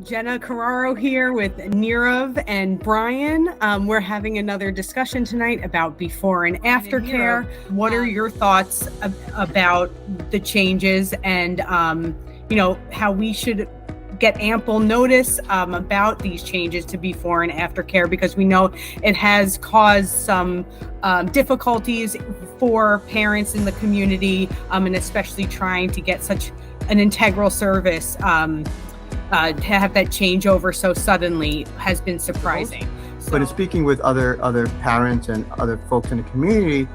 Jenna Carraro here with Nirav and Brian. We're having another discussion tonight about before and after care. What are your thoughts about the changes and, how we should get ample notice about these changes to before and after care, because we know it has caused some difficulties for parents in the community, and especially trying to get such an integral service. To have that change over so suddenly has been surprising. But in speaking with other parents and other folks in the community,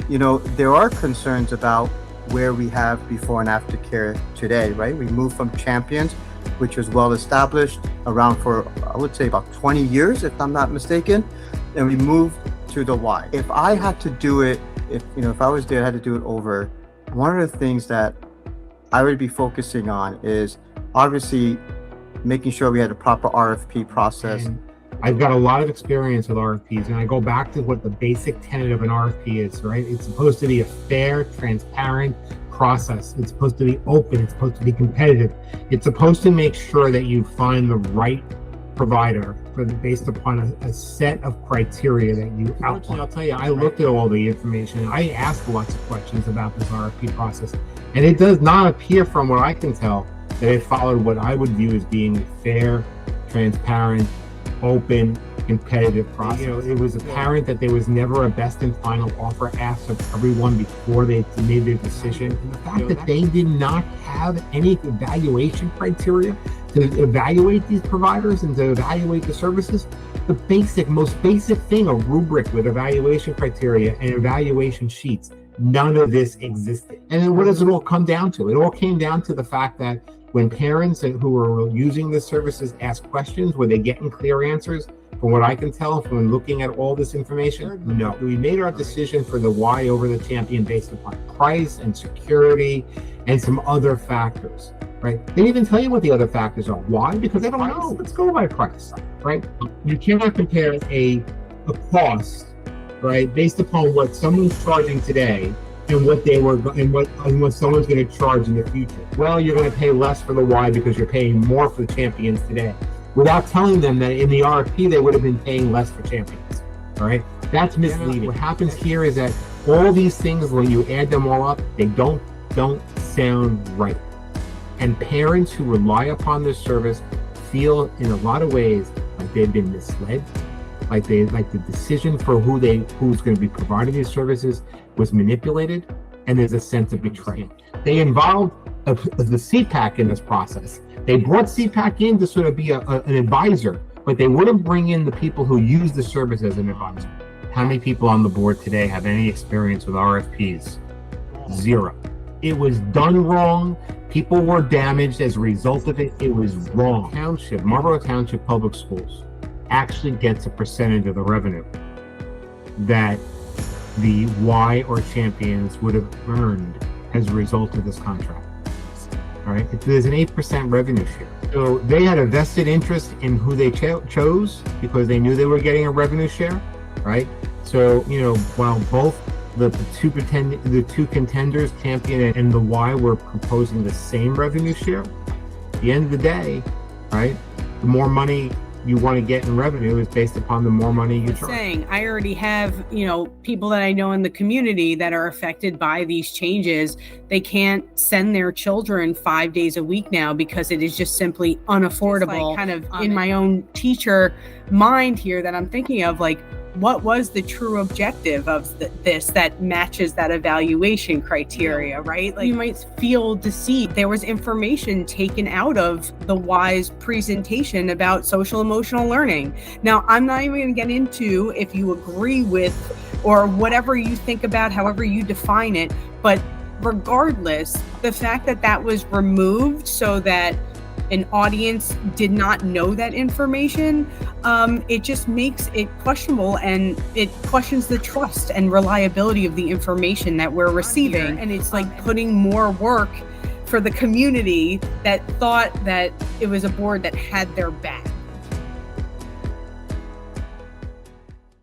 there are concerns about where we have before and after care today, right? We moved from Champions, which was well established around for, I would say, about 20 years, if I'm not mistaken, and we moved to the Y. If I had to do it, if I was there, I had to do it over, one of the things that I would be focusing on is obviously making sure we had a proper RFP process. And I've got a lot of experience with RFPs, and I go back to what the basic tenet of an RFP is, right? It's supposed to be a fair, transparent process. It's supposed to be open. It's supposed to be competitive. It's supposed to make sure that you find the right provider based upon a set of criteria that you outline. I'll tell you, I looked at all the information. I asked lots of questions about this RFP process, and it does not appear, from what I can tell, that it followed what I would view as being a fair, transparent, open, competitive process. It was apparent that there was never a best and final offer asked of everyone before they made their decision. And the fact that they did not have any evaluation criteria to evaluate these providers and to evaluate the services, the most basic thing, a rubric with evaluation criteria and evaluation sheets, none of this existed. And then what does it all come down to? It all came down to the fact that when parents who were using the services ask questions, were they getting clear answers? From what I can tell from looking at all this information, no. We made our decision for the Y over the Champion based upon price and security and some other factors, right? They didn't even tell you what the other factors are. Why? Because they don't know. Let's go by price, right? You cannot compare a cost, right, based upon what someone's charging today and what someone's going to charge in the future. Well, you're going to pay less for the Y because you're paying more for the Champions today, without telling them that in the RFP they would have been paying less for Champions. All right, that's misleading. What happens here is that all these things, when you add them all up, they don't sound right. And parents who rely upon this service feel, in a lot of ways, like they've been misled. Like the decision for who's going to be providing these services was manipulated, and there's a sense of betrayal. They involved the CPAC in this process. They brought CPAC in to sort of be an advisor, but they wouldn't bring in the people who use the service as an advisor. How many people on the board today have any experience with RFPs? Zero. It was done wrong. People were damaged as a result of it. It was wrong. Marlboro Township Public Schools actually gets a percentage of the revenue that the Y or Champions would have earned as a result of this contract. All right, there's an 8% revenue share. So they had a vested interest in who they chose because they knew they were getting a revenue share, right? So, while both the two contenders, Champion and the Y, were proposing the same revenue share, at the end of the day, right, the more money you want to get in revenue is based upon the more money you charge. I already have, people that I know in the community that are affected by these changes. They can't send their children 5 days a week now because it is just simply unaffordable. Kind of in my own teacher mind here that I'm thinking of, like, what was the true objective of this that matches that evaluation criteria, right? Like, you might feel deceived. There was information taken out of the Y's presentation about social emotional learning. Now, I'm not even going to get into if you agree with or whatever you think about, however you define it, but regardless, the fact that that was removed so that an audience did not know that information, it just makes it questionable, and it questions the trust and reliability of the information that we're receiving. And it's like putting more work for the community that thought that it was a board that had their back.